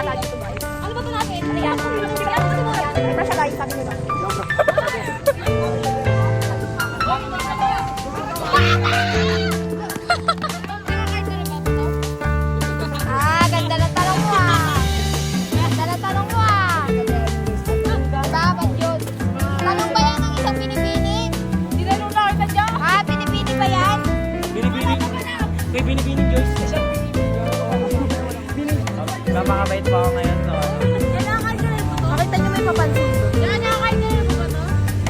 gumagana dito guys. Ano ba ito natin? Ayan. Fresh na guys, sabi nyo lang. Ganda na talong mo ah. Ganda na talong mo ah. Dapat yun. Talong ba yan ang isang pinipini? Dinalo na kita dyan. Ah, pinipini ba yan? Binibini. Kay Binibini Joyce. Isang Binibini. Napakabait pa ako ngayon to. Makita nyo may papansin doon. Nakakain na rin ba ito?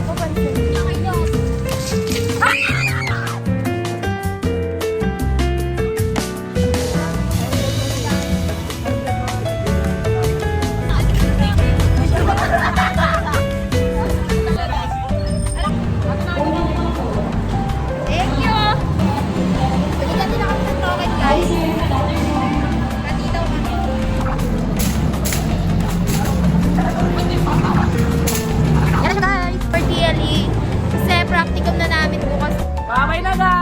Papansin. Nakakain nyo. Thank you! Bigyan din ako ng token guys. Kati daw kami. Yan na siya guys, for TLE. Kasi practicum na namin bukas. Mamay na guys!